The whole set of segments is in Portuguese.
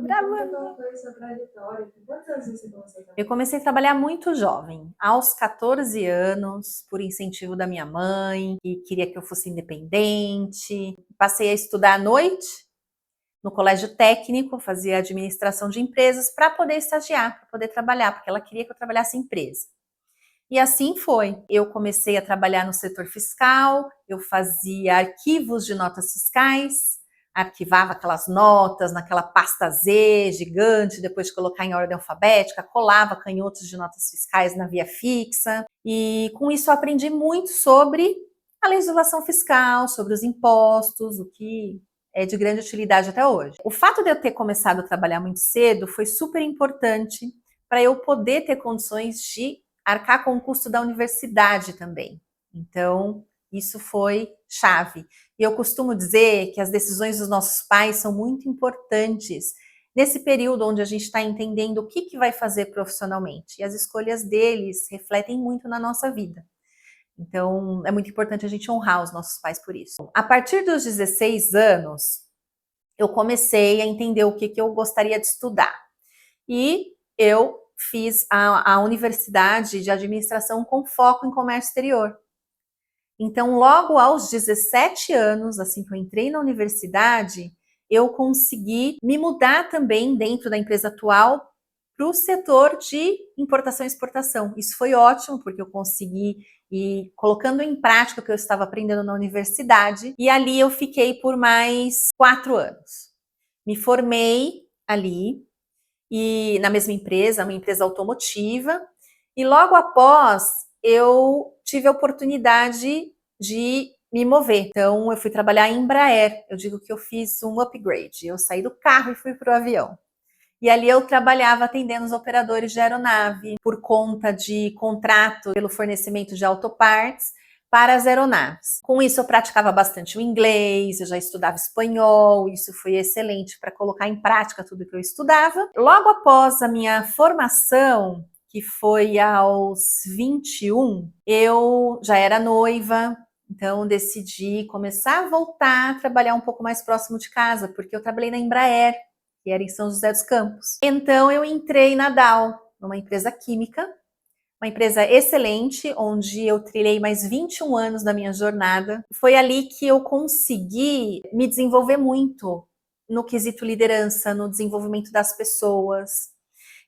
Gravando. Foi sua trajetória. Com quantos anos você começou a trabalhar? Eu comecei a trabalhar muito jovem, aos 14 anos, por incentivo da minha mãe, que queria que eu fosse independente. Passei a estudar à noite, no colégio técnico, fazia administração de empresas para poder estagiar, para poder trabalhar, porque ela queria que eu trabalhasse em empresa. E assim foi. Eu comecei a trabalhar no setor fiscal, eu fazia arquivos de notas fiscais, arquivava aquelas notas naquela pasta Z gigante, depois de colocar em ordem alfabética, colava canhotos de notas fiscais na via fixa. E com isso eu aprendi muito sobre a legislação fiscal, sobre os impostos, o que é de grande utilidade até hoje. O fato de eu ter começado a trabalhar muito cedo foi super importante para eu poder ter condições de arcar com o custo da universidade também. Então, isso foi chave. E eu costumo dizer que as decisões dos nossos pais são muito importantes nesse período onde a gente está entendendo o que vai fazer profissionalmente. E as escolhas deles refletem muito na nossa vida. Então, é muito importante a gente honrar os nossos pais por isso. A partir dos 16 anos, eu comecei a entender o que eu gostaria de estudar. E eu fiz a universidade de administração com foco em comércio exterior. Então, logo aos 17 anos, assim que eu entrei na universidade, eu consegui me mudar também dentro da empresa atual para o setor de importação e exportação. Isso foi ótimo, porque eu consegui ir colocando em prática o que eu estava aprendendo na universidade, e ali eu fiquei por mais 4 anos. Me formei ali, e na mesma empresa, uma empresa automotiva, e logo após eu tive a oportunidade de me mover. Então eu fui trabalhar em Embraer. Eu digo que eu fiz um upgrade. Eu saí do carro e fui para o avião. E ali eu trabalhava atendendo os operadores de aeronave por conta de contrato pelo fornecimento de autopartes para as aeronaves. Com isso eu praticava bastante o inglês, eu já estudava espanhol, isso foi excelente para colocar em prática tudo que eu estudava. Logo após a minha formação, que foi aos 21, eu já era noiva, então decidi começar a voltar a trabalhar um pouco mais próximo de casa, porque eu trabalhei na Embraer, que era em São José dos Campos. Então eu entrei na Dow, numa empresa química, uma empresa excelente, onde eu trilhei mais 21 anos da minha jornada. Foi ali que eu consegui me desenvolver muito no quesito liderança, no desenvolvimento das pessoas.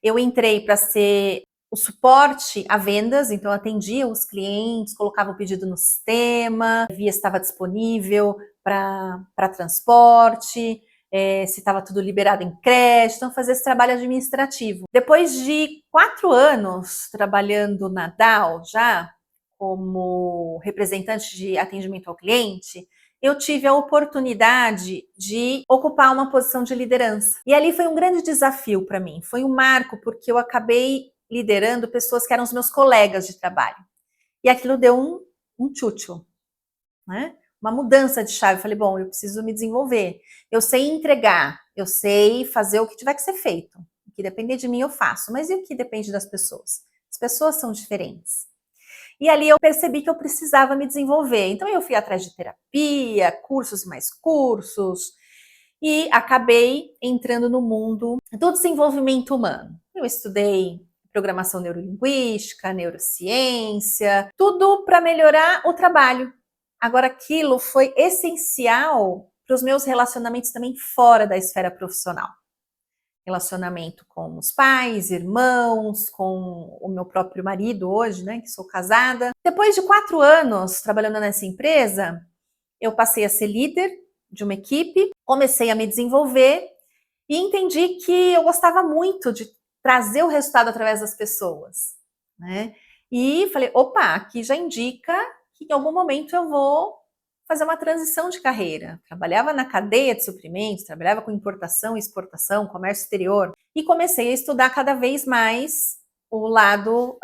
Eu entrei para ser o suporte a vendas, então eu atendia os clientes, colocava o pedido no sistema, via se estava disponível para transporte, se estava tudo liberado em crédito, então fazer esse trabalho administrativo. Depois de 4 anos trabalhando na Dow já, como representante de atendimento ao cliente, eu tive a oportunidade de ocupar uma posição de liderança. E ali foi um grande desafio para mim, foi um marco, porque eu acabei liderando pessoas que eram os meus colegas de trabalho. E aquilo deu um tchutchu, né? Uma mudança de chave. Eu falei, bom, eu preciso me desenvolver. Eu sei entregar, eu sei fazer o que tiver que ser feito. O que depender de mim eu faço, mas e o que depende das pessoas? As pessoas são diferentes. E ali eu percebi que eu precisava me desenvolver. Então eu fui atrás de terapia, cursos e mais cursos, e acabei entrando no mundo do desenvolvimento humano. Eu estudei programação neurolinguística, neurociência, tudo para melhorar o trabalho. Agora, aquilo foi essencial para os meus relacionamentos também fora da esfera profissional. Relacionamento com os pais, irmãos, com o meu próprio marido hoje, né, que sou casada. Depois de 4 anos trabalhando nessa empresa, eu passei a ser líder de uma equipe, comecei a me desenvolver e entendi que eu gostava muito de trazer o resultado através das pessoas, né? E falei, opa, aqui já indica que em algum momento eu vou fazer uma transição de carreira. Trabalhava na cadeia de suprimentos, trabalhava com importação e exportação, comércio exterior, e comecei a estudar cada vez mais o lado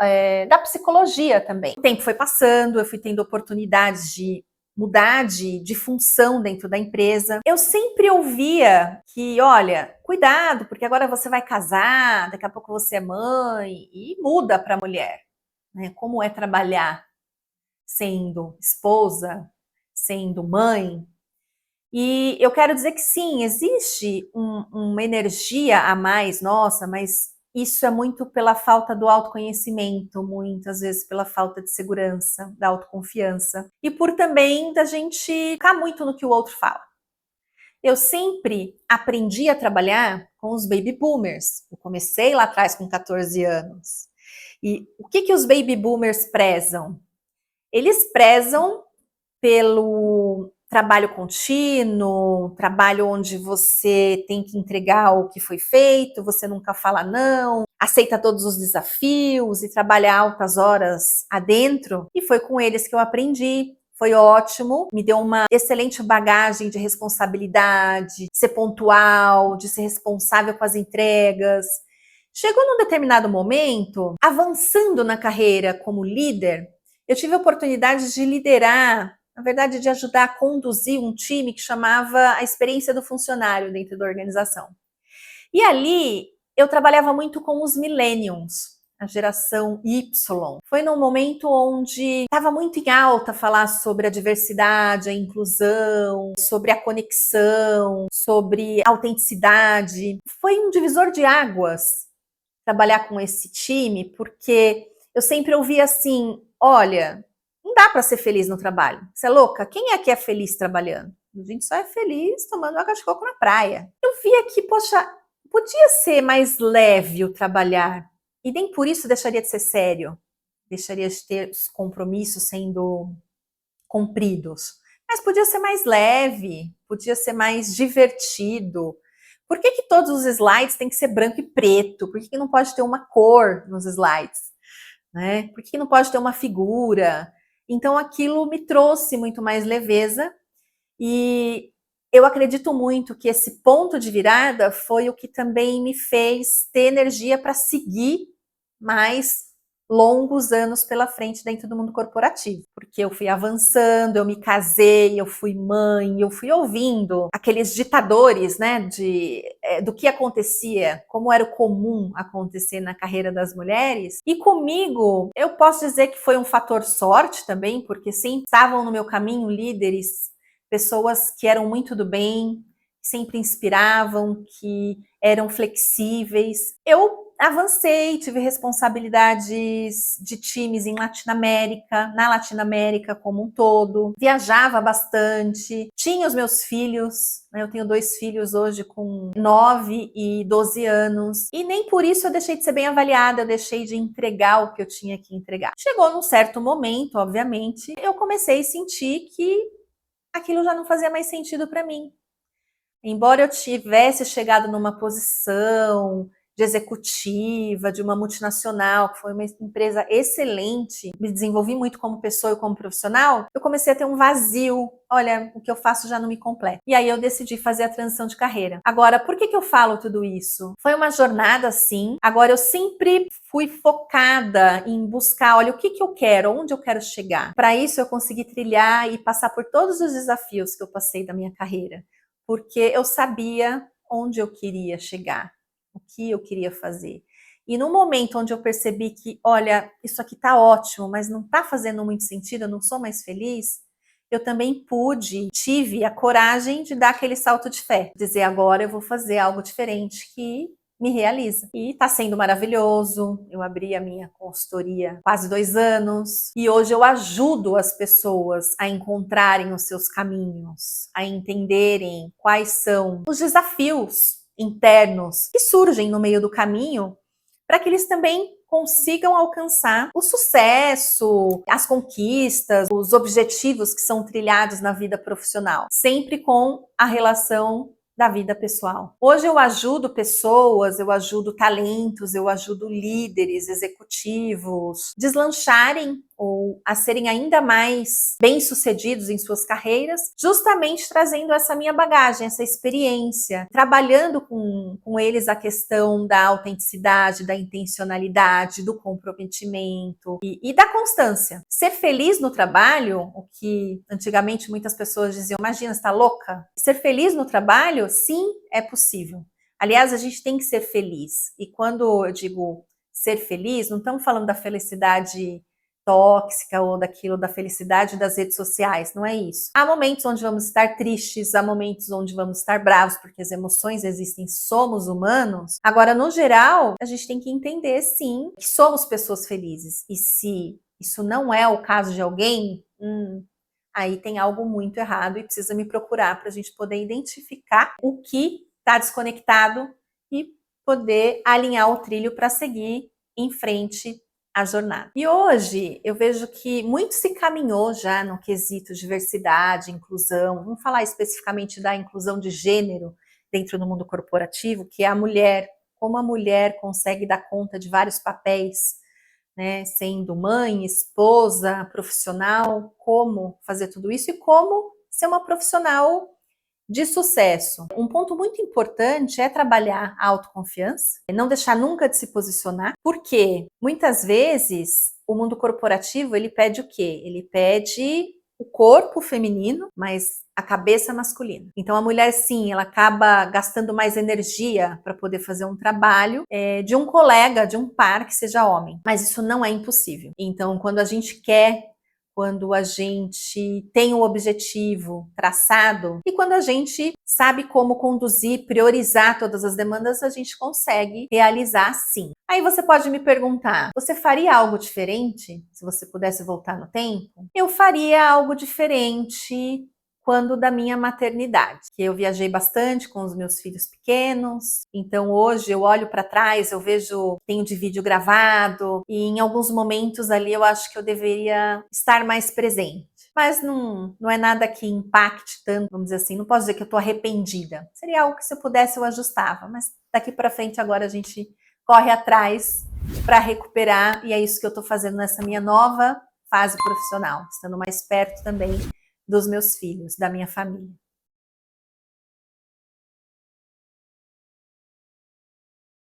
da psicologia também. O tempo foi passando, eu fui tendo oportunidades de mudar de função dentro da empresa. Eu sempre ouvia que, olha, cuidado, porque agora você vai casar, daqui a pouco você é mãe, e muda para a mulher, né? Como é trabalhar sendo esposa, sendo mãe. E eu quero dizer que sim, existe uma energia a mais nossa, mas isso é muito pela falta do autoconhecimento, muitas vezes pela falta de segurança, da autoconfiança. E por também da gente ficar muito no que o outro fala. Eu sempre aprendi a trabalhar com os baby boomers. Eu comecei lá atrás com 14 anos. E o que os baby boomers prezam? Eles prezam pelo trabalho contínuo, trabalho onde você tem que entregar o que foi feito, você nunca fala não, aceita todos os desafios e trabalha altas horas adentro. E foi com eles que eu aprendi. Foi ótimo, me deu uma excelente bagagem de responsabilidade, de ser pontual, de ser responsável com as entregas. Chegou num determinado momento, avançando na carreira como líder, eu tive a oportunidade de liderar, na verdade, de ajudar a conduzir um time que chamava a experiência do funcionário dentro da organização. E ali eu trabalhava muito com os millennials, a geração Y. Foi num momento onde estava muito em alta falar sobre a diversidade, a inclusão, sobre a conexão, sobre a autenticidade. Foi um divisor de águas trabalhar com esse time, porque eu sempre ouvia assim, olha, não dá para ser feliz no trabalho. Você é louca? Quem é que é feliz trabalhando? A gente só é feliz tomando água de coco na praia. Eu via que, poxa, podia ser mais leve o trabalhar. E nem por isso deixaria de ser sério. Deixaria de ter os compromissos sendo cumpridos. Mas podia ser mais leve, podia ser mais divertido. Por que todos os slides têm que ser branco e preto? Por que não pode ter uma cor nos slides? Né? Por que não pode ter uma figura? Então aquilo me trouxe muito mais leveza e eu acredito muito que esse ponto de virada foi o que também me fez ter energia para seguir mais longos anos pela frente dentro do mundo corporativo, porque eu fui avançando, eu me casei, eu fui mãe, eu fui ouvindo aqueles ditadores, né, do que acontecia, como era o comum acontecer na carreira das mulheres, e comigo, eu posso dizer que foi um fator sorte também, porque sempre estavam no meu caminho líderes, pessoas que eram muito do bem, sempre inspiravam, que eram flexíveis. Eu avancei, tive responsabilidades de times em Latinoamérica, na Latinoamérica como um todo, viajava bastante, tinha os meus filhos, né, eu tenho 2 filhos hoje com 9 e 12 anos, e nem por isso eu deixei de ser bem avaliada, eu deixei de entregar o que eu tinha que entregar. Chegou num certo momento, obviamente, eu comecei a sentir que aquilo já não fazia mais sentido para mim. Embora eu tivesse chegado numa posição de executiva, de uma multinacional, que foi uma empresa excelente, me desenvolvi muito como pessoa e como profissional, eu comecei a ter um vazio. Olha, o que eu faço já não me completa. E aí eu decidi fazer a transição de carreira. Agora, por que eu falo tudo isso? Foi uma jornada, sim. Agora, eu sempre fui focada em buscar, olha, o que eu quero, onde eu quero chegar. Para isso, eu consegui trilhar e passar por todos os desafios que eu passei da minha carreira, porque eu sabia onde eu queria chegar, o que eu queria fazer. E no momento onde eu percebi que, olha, isso aqui tá ótimo, mas não tá fazendo muito sentido, eu não sou mais feliz, eu também tive a coragem de dar aquele salto de fé, dizer agora eu vou fazer algo diferente que me realiza. E tá sendo maravilhoso. Eu abri a minha consultoria há quase 2 anos e hoje eu ajudo as pessoas a encontrarem os seus caminhos, a entenderem quais são os desafios internos que surgem no meio do caminho, para que eles também consigam alcançar o sucesso, as conquistas, os objetivos que são trilhados na vida profissional, sempre com a relação da vida pessoal. Hoje eu ajudo pessoas, eu ajudo talentos, eu ajudo líderes, executivos, deslancharem ou a serem ainda mais bem-sucedidos em suas carreiras, justamente trazendo essa minha bagagem, essa experiência, trabalhando com eles a questão da autenticidade, da intencionalidade, do comprometimento e da constância. Ser feliz no trabalho, o que antigamente muitas pessoas diziam, imagina, você está louca? Ser feliz no trabalho, sim, é possível. Aliás, a gente tem que ser feliz. E quando eu digo ser feliz, não estamos falando da felicidade tóxica ou daquilo da felicidade das redes sociais, não é isso. Há momentos onde vamos estar tristes, há momentos onde vamos estar bravos, porque as emoções existem, somos humanos. Agora, no geral, a gente tem que entender, sim, que somos pessoas felizes. E se isso não é o caso de alguém, aí tem algo muito errado e precisa me procurar para a gente poder identificar o que está desconectado e poder alinhar o trilho para seguir em frente a jornada. E hoje eu vejo que muito se caminhou já no quesito diversidade, inclusão, vamos falar especificamente da inclusão de gênero dentro do mundo corporativo, que é a mulher, como a mulher consegue dar conta de vários papéis, né, sendo mãe, esposa, profissional, como fazer tudo isso e como ser uma profissional de sucesso. Um ponto muito importante é trabalhar a autoconfiança, não deixar nunca de se posicionar, porque muitas vezes o mundo corporativo ele pede o quê? Ele pede o corpo feminino, mas a cabeça masculina. Então a mulher sim, ela acaba gastando mais energia para poder fazer um trabalho de um colega, de um par que seja homem, mas isso não é impossível. Então quando a gente quer, quando a gente tem o objetivo traçado e quando a gente sabe como conduzir, priorizar todas as demandas, a gente consegue realizar sim. Aí você pode me perguntar, você faria algo diferente se você pudesse voltar no tempo? Eu faria algo diferente quando da minha maternidade, que eu viajei bastante com os meus filhos pequenos, então hoje eu olho para trás, eu vejo, tenho de vídeo gravado, e em alguns momentos ali eu acho que eu deveria estar mais presente. Mas não é nada que impacte tanto, vamos dizer assim, não posso dizer que eu estou arrependida. Seria algo que se eu pudesse eu ajustava, mas daqui para frente agora a gente corre atrás para recuperar, e é isso que eu estou fazendo nessa minha nova fase profissional, estando mais perto também dos meus filhos, da minha família.